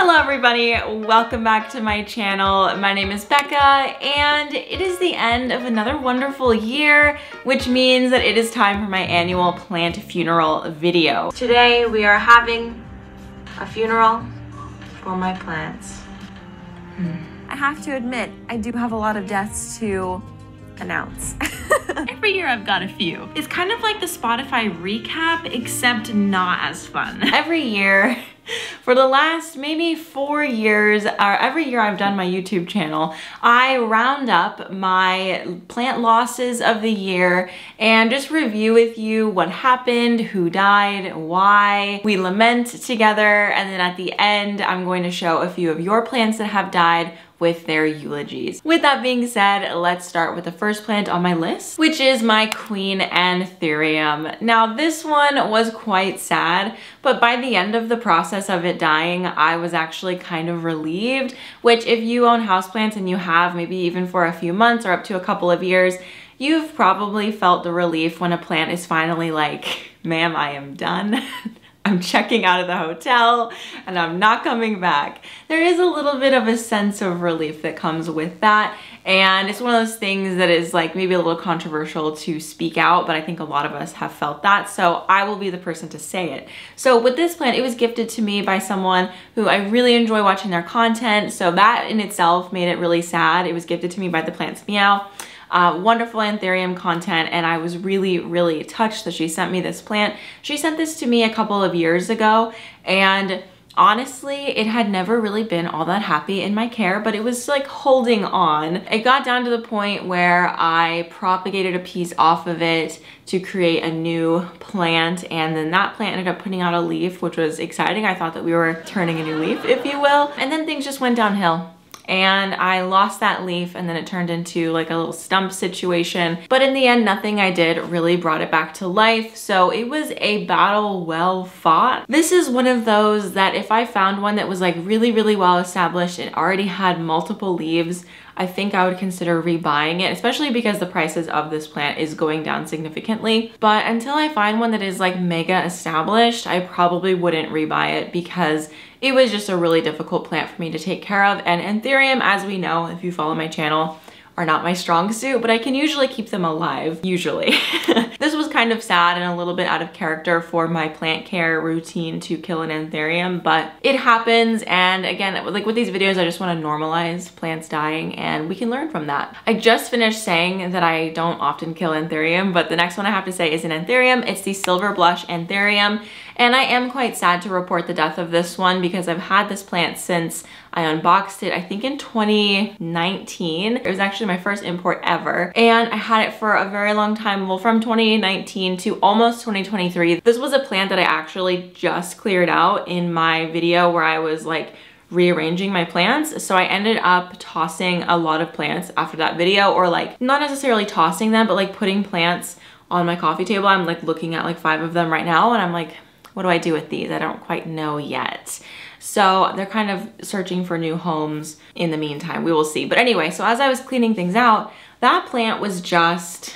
Hello everybody, welcome back to my channel. My name is Becca and it is the end of another wonderful year, which means that it is time for my annual plant funeral video. Today we are having a funeral for my plants. I have to admit, I do have a lot of deaths to announce. Every year I've got a few. It's kind of like the Spotify recap, except not as fun. Every year, for the last maybe 4 years, or every year I've done my YouTube channel, I round up my plant losses of the year and just review with you what happened, who died, why. We lament together, and then at the end, I'm going to show a few of your plants that have died with their eulogies. With that being said, let's start with the first plant on my list, which is my queen Antherium. Now this one was quite sad, but by the end of the process of it dying, I was actually kind of relieved, which if you own houseplants and you have maybe even for a few months or up to a couple of years, you've probably felt the relief when a plant is finally like, ma'am, I am done. I'm checking out of the hotel and I'm not coming back. There is a little bit of a sense of relief that comes with that. And it's one of those things that is like maybe a little controversial to speak out, but I think a lot of us have felt that. So I will be the person to say it. So with this plant, it was gifted to me by someone who I really enjoy watching their content. So that in itself made it really sad. It was gifted to me by the Plants Meow. Wonderful Antherium content, and I was really touched that she sent me this plant. She sent this to me a couple of years ago, and honestly, it had never really been all that happy in my care, but it was like holding on. It got down to the point where I propagated a piece off of it to create a new plant, and then that plant ended up putting out a leaf, which was exciting. I thought that we were turning a new leaf, if you will, and then things just went downhill. And I lost that leaf, and then it turned into like a little stump situation. But in the end, nothing I did really brought it back to life. So it was a battle well fought. This is one of those that if I found one that was like really well established and already had multiple leaves, I think I would consider rebuying it, especially because the prices of this plant is going down significantly. But until I find one that is like mega established, I probably wouldn't rebuy it because it was just a really difficult plant for me to take care of. And Antherium, as we know, if you follow my channel, are not my strong suit, but I can usually keep them alive, usually. This was kind of sad and a little bit out of character for my plant care routine to kill an Antherium, but it happens. And again, like with these videos, I just want to normalize plants dying and we can learn from that. I just finished saying that I don't often kill Antherium, but the next one I have to say is an Antherium. It's the Silver Blush Antherium. And I am quite sad to report the death of this one because I've had this plant since I unboxed it, I think in 2019. It was actually my first import ever. And I had it for a very long time, well, from 2019 to almost 2023. This was a plant that I actually just cleared out in my video where I was like rearranging my plants. So I ended up tossing a lot of plants after that video, or like not necessarily tossing them, but like putting plants on my coffee table. I'm like looking at like 5 of them right now and I'm like, what do I do with these? I don't quite know yet. So they're kind of searching for new homes in the meantime. We will see. But anyway, so as I was cleaning things out, that plant was just,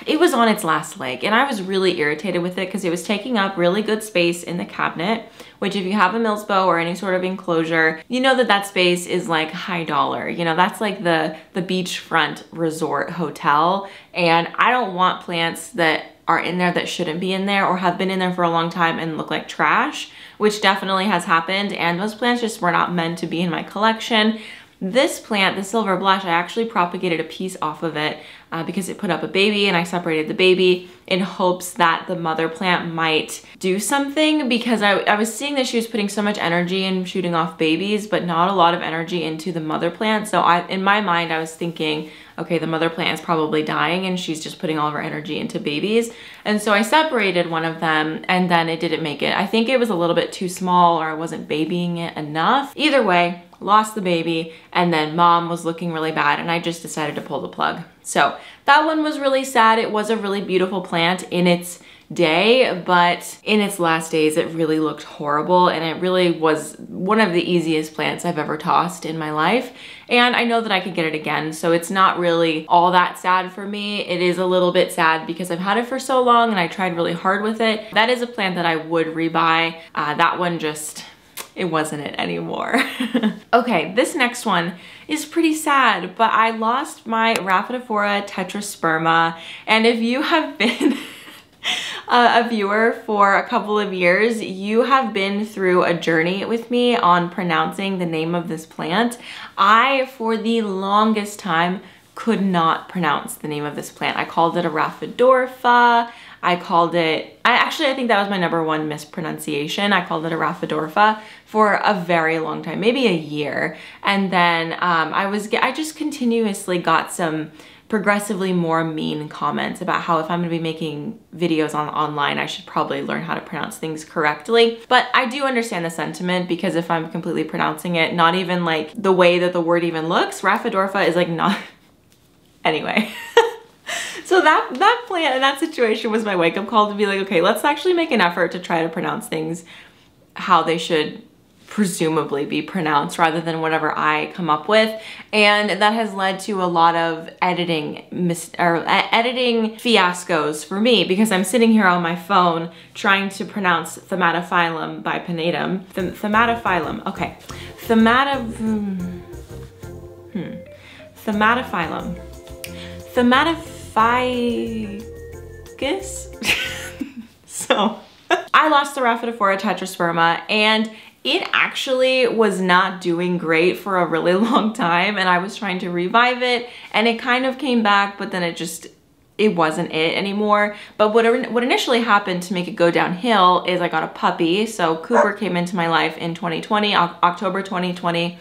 it was on its last leg. And I was really irritated with it because it was taking up really good space in the cabinet, which if you have a Milsbo or any sort of enclosure, you know that that space is like high dollar. You know, that's like the beachfront resort hotel. And I don't want plants that are in there that shouldn't be in there or have been in there for a long time and look like trash, which definitely has happened. And those plants just were not meant to be in my collection. This plant, the Silver Blush, I actually propagated a piece off of it because it put up a baby, and I separated the baby in hopes that the mother plant might do something, because I was seeing that she was putting so much energy in shooting off babies, but not a lot of energy into the mother plant. So in my mind, I was thinking, okay, the mother plant is probably dying and she's just putting all of her energy into babies. And so I separated one of them and then it didn't make it. I think it was a little bit too small, or I wasn't babying it enough. Either way, lost the baby, and then mom was looking really bad and I just decided to pull the plug. So that one was really sad. It was a really beautiful plant in its day, but in its last days it really looked horrible, and it really was one of the easiest plants I've ever tossed in my life. And I know that I could get it again, so it's not really all that sad for me. It is a little bit sad because I've had it for so long and I tried really hard with it. That is a plant that I would rebuy. That one just, it wasn't it anymore. Okay, this next one is pretty sad, but I lost my Rapidophora Tetrasperma, and if you have been a viewer for a couple of years, you have been through a journey with me on pronouncing the name of this plant. I, for the longest time, could not pronounce the name of this plant. I called it a Rapidophora. I think that was my #1 mispronunciation. I called it a Rapidophora for a very long time, maybe a year. And then I just continuously got some progressively more mean comments about how if I'm gonna be making videos online, I should probably learn how to pronounce things correctly. But I do understand the sentiment, because if I'm completely pronouncing it, not even like the way that the word even looks, Rapidophora is like not, anyway. So that plant in that situation was my wake-up call to be like, okay, let's actually make an effort to try to pronounce things how they should presumably be pronounced rather than whatever I come up with. And that has led to a lot of editing fiascos for me, because I'm sitting here on my phone trying to pronounce Thematophyllum by Pinetum. Thematophyllum, okay. Thematophyllum. So I lost the Rapidophora Tetrasperma, and it actually was not doing great for a really long time, and I was trying to revive it, and it kind of came back, but then it wasn't it anymore. But what initially happened to make it go downhill is I got a puppy. So Cooper came into my life in 2020, October 2020,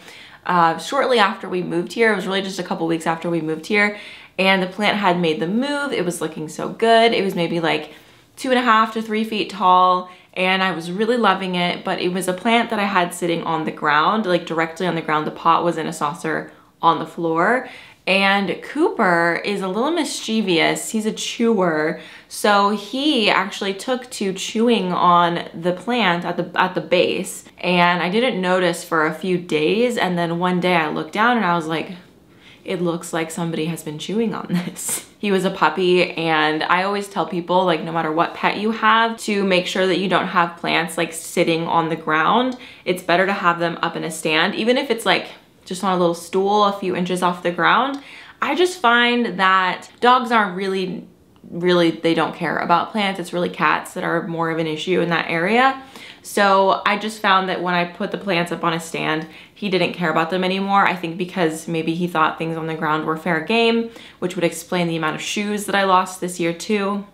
shortly after we moved here. It was really just a couple weeks after we moved here, and the plant had made the move. It was looking so good. It was maybe like 2.5 to 3 feet tall, and I was really loving it. But it was a plant that I had sitting on the ground, like directly on the ground. The pot was in a saucer on the floor. And Cooper is a little mischievous. He's a chewer. So he actually took to chewing on the plant at the base. And I didn't notice for a few days. And then one day I looked down and I was like, it looks like somebody has been chewing on this. He was a puppy, and I always tell people, like, no matter what pet you have, to make sure that you don't have plants like sitting on the ground. It's better to have them up in a stand, even if it's like just on a little stool a few inches off the ground. I just find that dogs aren't really, they don't care about plants. It's really cats that are more of an issue in that area. So I just found that when I put the plants up on a stand, he didn't care about them anymore. I think because maybe he thought things on the ground were fair game, which would explain the amount of shoes that I lost this year too.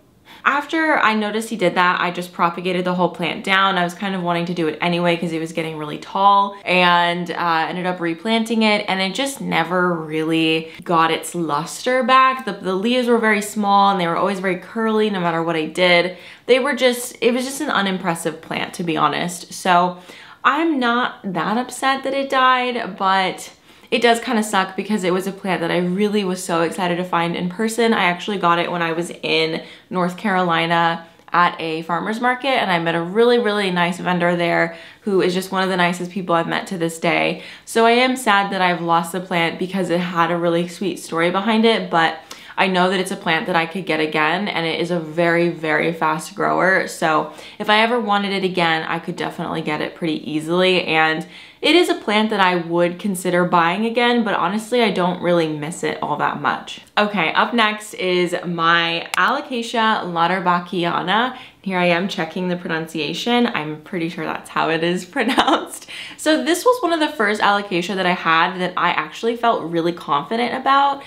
After I noticed he did that, I just propagated the whole plant down. I was kind of wanting to do it anyway because it was getting really tall, and ended up replanting it, and it just never really got its luster back. The leaves were very small, and they were always very curly no matter what I did. It was just an unimpressive plant, to be honest. So I'm not that upset that it died, but it does kind of suck because it was a plant that I really was so excited to find in person. I actually got it when I was in North Carolina at a farmer's market, and I met a really, really nice vendor there who is just one of the nicest people I've met to this day. So I am sad that I've lost the plant because it had a really sweet story behind it, but I know that it's a plant that I could get again, and it is a very, very fast grower. So if I ever wanted it again, I could definitely get it pretty easily. And it is a plant that I would consider buying again, but honestly, I don't really miss it all that much. Okay, up next is my Alocasia Larabakiana. Here I am checking the pronunciation. I'm pretty sure that's how it is pronounced. So this was one of the first alocasia that I had that I actually felt really confident about.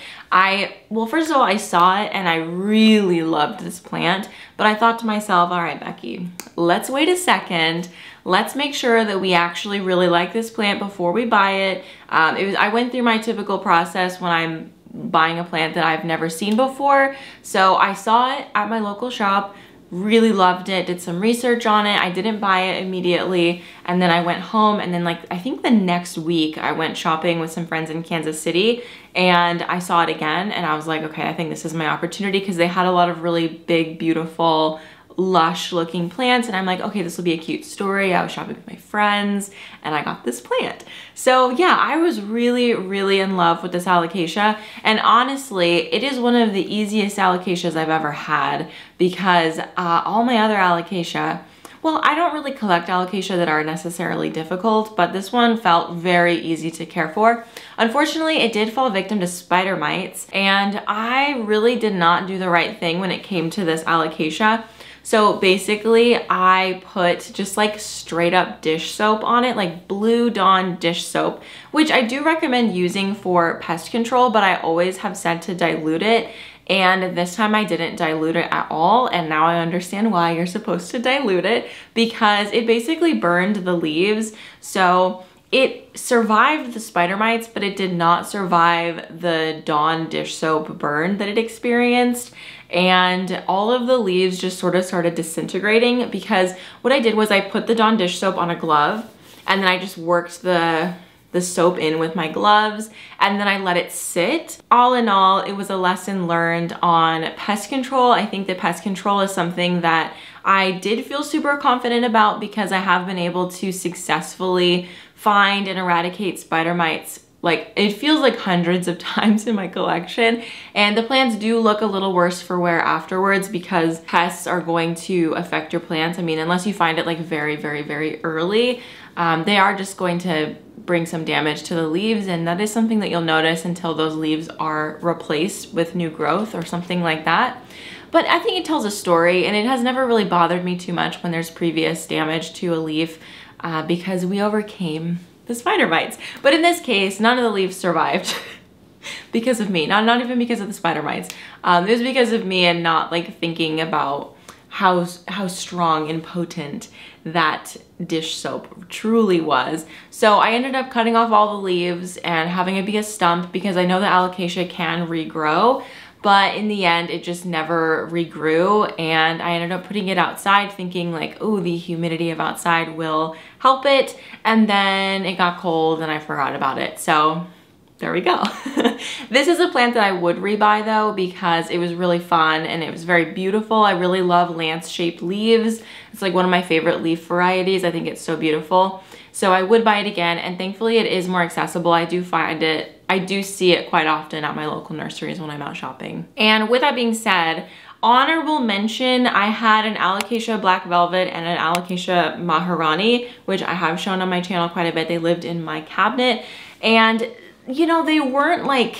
Well, first of all, I saw it and I really loved this plant, but I thought to myself, all right, Becky, let's wait a second. Let's make sure that we actually really like this plant before we buy it. I went through my typical process when I'm buying a plant that I've never seen before. So I saw it at my local shop, really loved it, did some research on it. I didn't buy it immediately, and then I went home, and then I think the next week I went shopping with some friends in Kansas City, and I saw it again, and I was like, okay, I think this is my opportunity, because they had a lot of really big, beautiful, lush looking plants, and I'm like, okay, this will be a cute story. I was shopping with my friends and I got this plant. So yeah, I was really, really in love with this alocasia, and honestly, it is one of the easiest alocasias I've ever had, because all my other alocasia Well, I don't really collect alocasia that are necessarily difficult, but this one felt very easy to care for. Unfortunately, it did fall victim to spider mites, and I really did not do the right thing when it came to this alocasia. So basically I put just like straight up dish soap on it, like Blue Dawn dish soap, which I do recommend using for pest control, but I always have said to dilute it. And this time I didn't dilute it at all. And now I understand why you're supposed to dilute it, because it basically burned the leaves. So it survived the spider mites, but it did not survive the Dawn dish soap burn that it experienced. And all of the leaves just sort of started disintegrating, because what I did was I put the Dawn dish soap on a glove, and then I just worked the soap in with my gloves, and then I let it sit. All in all, it was a lesson learned on pest control. I think that pest control is something that I did feel super confident about, because I have been able to successfully find and eradicate spider mites. Like, it feels like hundreds of times in my collection, and the plants do look a little worse for wear afterwards, because pests are going to affect your plants. I mean, unless you find it like very, very, very early, they are just going to bring some damage to the leaves, and that is something that you'll notice until those leaves are replaced with new growth or something like that. But I think it tells a story, and it has never really bothered me too much when there's previous damage to a leaf, because we overcame the spider mites. But in this case, none of the leaves survived because of me, not even because of the spider mites. It was because of me and not like thinking about how strong and potent that dish soap truly was. So I ended up cutting off all the leaves and having it be a stump, because I know that alocasia can regrow, but in the end it just never regrew. And I ended up putting it outside thinking like, oh, the humidity of outside will help it, and then it got cold and I forgot about it. So there we go. This is a plant that I would rebuy though, because it was really fun and it was very beautiful. I really love lance-shaped leaves. It's like one of my favorite leaf varieties. I think it's so beautiful. So I would buy it again, and thankfully it is more accessible. I do see it quite often at my local nurseries when I'm out shopping. And with that being said, honorable mention, I had an Alocasia Black Velvet and an Alocasia Maharani, which I have shown on my channel quite a bit. They lived in my cabinet, and you know, they weren't like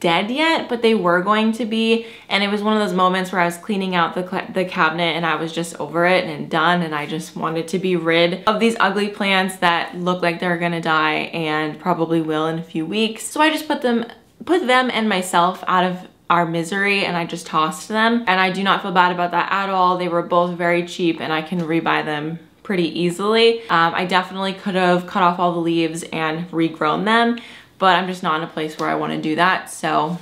dead yet, but they were going to be. And it was one of those moments where I was cleaning out the cabinet and I was just over it and done, and I just wanted to be rid of these ugly plants that look like they're gonna die and probably will in a few weeks. So I just put them and myself out of our misery, and I just tossed them. And I do not feel bad about that at all. They were both very cheap and I can rebuy them pretty easily. I definitely could have cut off all the leaves and regrown them, but I'm just not in a place where I want to do that, so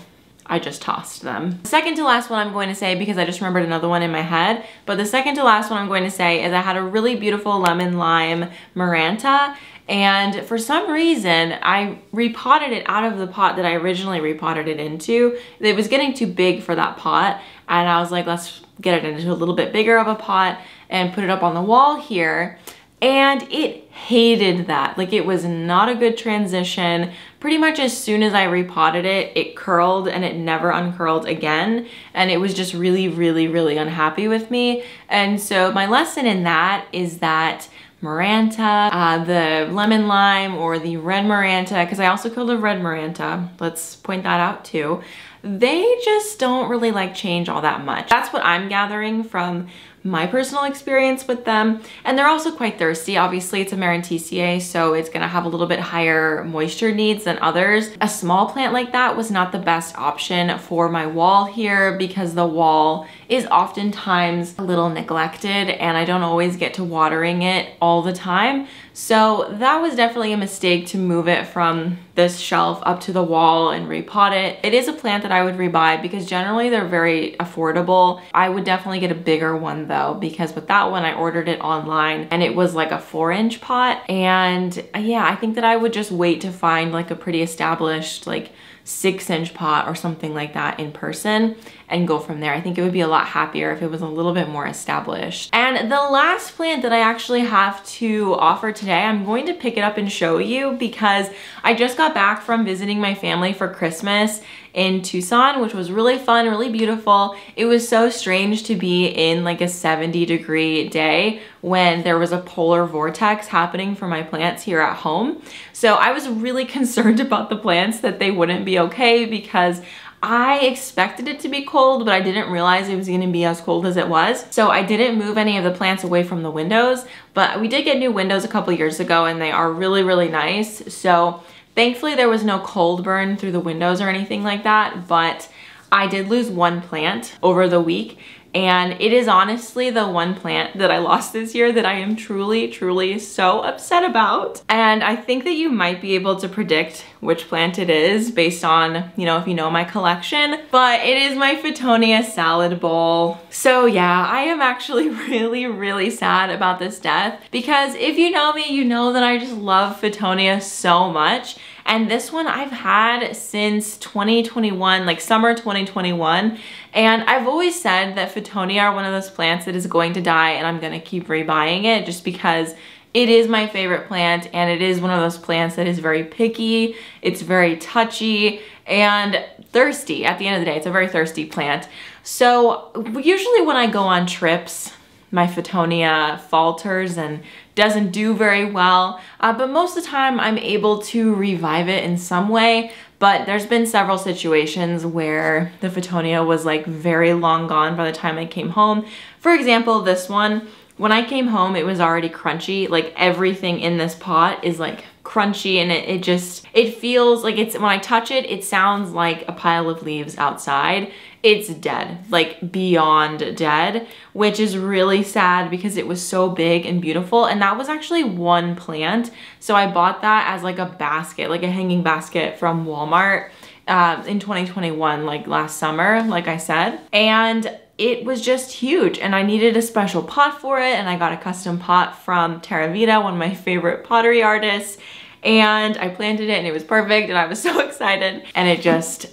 I just tossed them. Second to last one I'm going to say, because I just remembered another one in my head, but the second to last one I'm going to say is I had a really beautiful lemon lime Miranta, and for some reason I repotted it out of the pot that I originally repotted it into. It was getting too big for that pot, and I was like, let's get it into a little bit bigger of a pot and put it up on the wall here. And it hated that. Like, it was not a good transition. Pretty much as soon as I repotted it, it curled and it never uncurled again. And it was just really, really, really unhappy with me. And so my lesson in that is that Miranta, the lemon lime or the red Miranta, because I also killed a red Miranta, let's point that out too, they just don't really like change all that much. That's what I'm gathering from my personal experience with them. And they're also quite thirsty. Obviously it's a Marantaceae, so it's gonna have a little bit higher moisture needs than others. A small plant like that was not the best option for my wall here, because the wall is oftentimes a little neglected and I don't always get to watering it all the time. So that was definitely a mistake to move it from this shelf up to the wall and repot it. It is a plant that I would rebuy, because generally they're very affordable. I would definitely get a bigger one though, because with that one I ordered it online and it was like a 4-inch pot. And yeah, I think that I would just wait to find like a pretty established like 6-inch pot or something like that in person and go from there. I think it would be a lot happier if it was a little bit more established. And the last plant that I actually have to offer today, I'm going to pick it up and show you because I just got back from visiting my family for Christmas in Tucson, which was really fun, really beautiful. It was so strange to be in like a 70-degree day when there was a polar vortex happening for my plants here at home. So I was really concerned about the plants that they wouldn't be okay because I expected it to be cold, but I didn't realize it was gonna be as cold as it was. So I didn't move any of the plants away from the windows, but we did get new windows a couple years ago and they are really, really nice. So thankfully there was no cold burn through the windows or anything like that, but I did lose one plant over the week. And it is honestly the one plant that I lost this year that I am truly, truly so upset about. And I think that you might be able to predict which plant it is based on, you know, if you know my collection, but it is my Fittonia salad bowl. So yeah, I am actually really, really sad about this death because if you know me, you know that I just love Fittonia so much. And this one I've had since 2021, like summer 2021. And I've always said that Fittonia are one of those plants that is going to die and I'm gonna keep rebuying it just because it is my favorite plant and it is one of those plants that is very picky, it's very touchy and thirsty. At the end of the day, it's a very thirsty plant. So usually when I go on trips, my Fittonia falters and doesn't do very well, but most of the time I'm able to revive it in some way. But there's been several situations where the Fittonia was like very long gone by the time I came home. For example, this one, when I came home, it was already crunchy. Like everything in this pot is like crunchy and it feels like it's, when I touch it, it sounds like a pile of leaves outside. It's dead, like beyond dead, which is really sad because it was so big and beautiful. And that was actually one plant. So I bought that as like a basket, like a hanging basket from Walmart in 2021, like last summer, like I said. And it was just huge and I needed a special pot for it. And I got a custom pot from Terra Vita, one of my favorite pottery artists. And I planted it and it was perfect and I was so excited. And it just,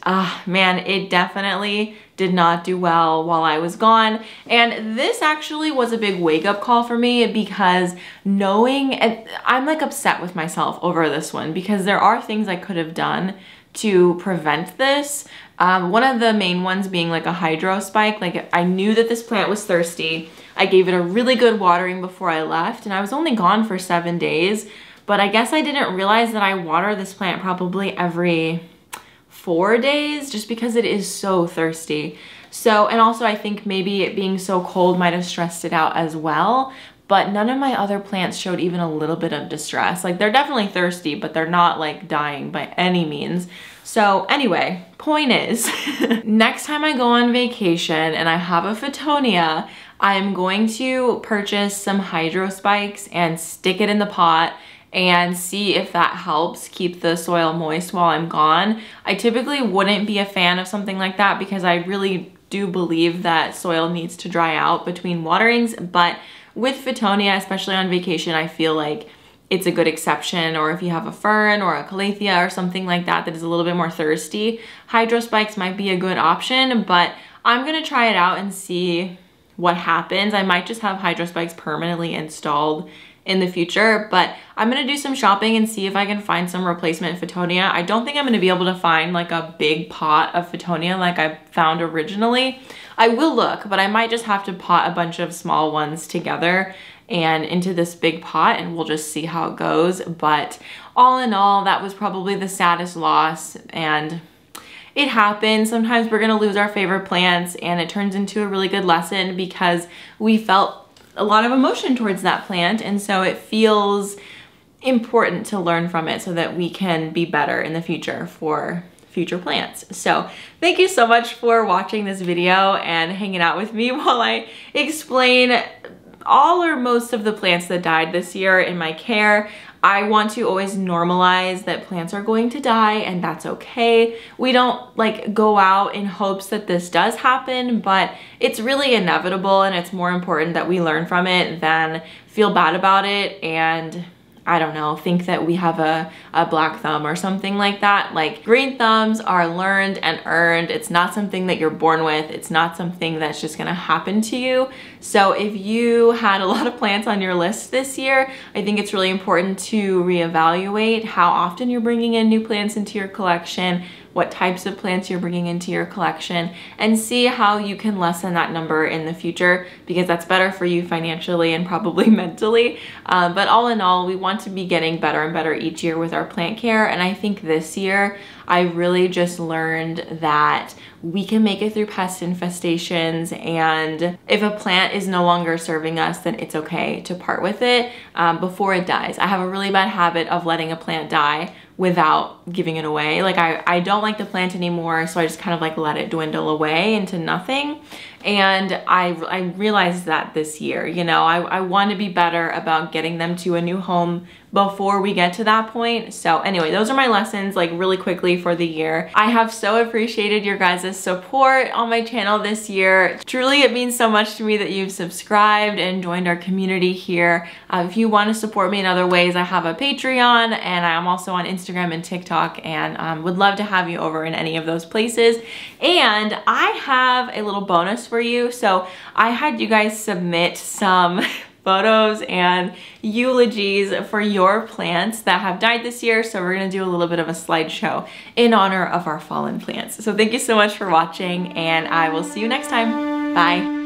man, it definitely did not do well while I was gone. And this actually was a big wake up call for me because knowing, and I'm like upset with myself over this one because there are things I could have done to prevent this. One of the main ones being like a hydro spike. Like I knew that this plant was thirsty. I gave it a really good watering before I left and I was only gone for 7 days. But I guess I didn't realize that I water this plant probably every 4 days just because it is so thirsty. So, and also I think maybe it being so cold might have stressed it out as well. But none of my other plants showed even a little bit of distress. Like they're definitely thirsty, but they're not like dying by any means. So anyway, point is, next time I go on vacation and I have a Fittonia, I'm going to purchase some hydro spikes and stick it in the pot and see if that helps keep the soil moist while I'm gone. I typically wouldn't be a fan of something like that because I really do believe that soil needs to dry out between waterings, but with Fittonia, especially on vacation, I feel like it's a good exception. Or if you have a fern or a calathea or something like that that is a little bit more thirsty, hydro spikes might be a good option, but I'm gonna try it out and see what happens. I might just have hydro spikes permanently installed in the future, but I'm gonna do some shopping and see if I can find some replacement Fittonia. I don't think I'm gonna be able to find like a big pot of Fittonia like I found originally. I will look, but I might just have to pot a bunch of small ones together and into this big pot and we'll just see how it goes. But all in all, that was probably the saddest loss and it happens. Sometimes we're gonna lose our favorite plants and it turns into a really good lesson because we felt a lot of emotion towards that plant, and so it feels important to learn from it so that we can be better in the future for future plants. So thank you so much for watching this video and hanging out with me while I explain all or most of the plants that died this year in my care. I want to always normalize that plants are going to die and that's okay. We don't like go out in hopes that this does happen, but it's really inevitable and it's more important that we learn from it than feel bad about it. And I don't know, think that we have a black thumb or something like that. Like, green thumbs are learned and earned. It's not something that you're born with. It's not something that's just gonna happen to you. So if you had a lot of plants on your list this year, I think it's really important to reevaluate how often you're bringing in new plants into your collection, what types of plants you're bringing into your collection, and see how you can lessen that number in the future, because that's better for you financially and probably mentally. But all in all, we want to be getting better and better each year with our plant care. And I think this year, I really just learned that we can make it through pest infestations, and if a plant is no longer serving us, then it's okay to part with it before it dies. I have a really bad habit of letting a plant die without giving it away. Like, I don't like the plant anymore, so I just kind of like let it dwindle away into nothing. And I realized that this year, you know, I want to be better about getting them to a new home before we get to that point. So anyway, those are my lessons, like, really quickly for the year. I have so appreciated your guys' support on my channel this year. Truly, it means so much to me that you've subscribed and joined our community here. If you want to support me in other ways, I have a Patreon, and I'm also on Instagram and TikTok, and would love to have you over in any of those places. And I have a little bonus for you. So I had you guys submit some photos and eulogies for your plants that have died this year. So we're gonna do a little bit of a slideshow in honor of our fallen plants. So thank you so much for watching, and I will see you next time. Bye.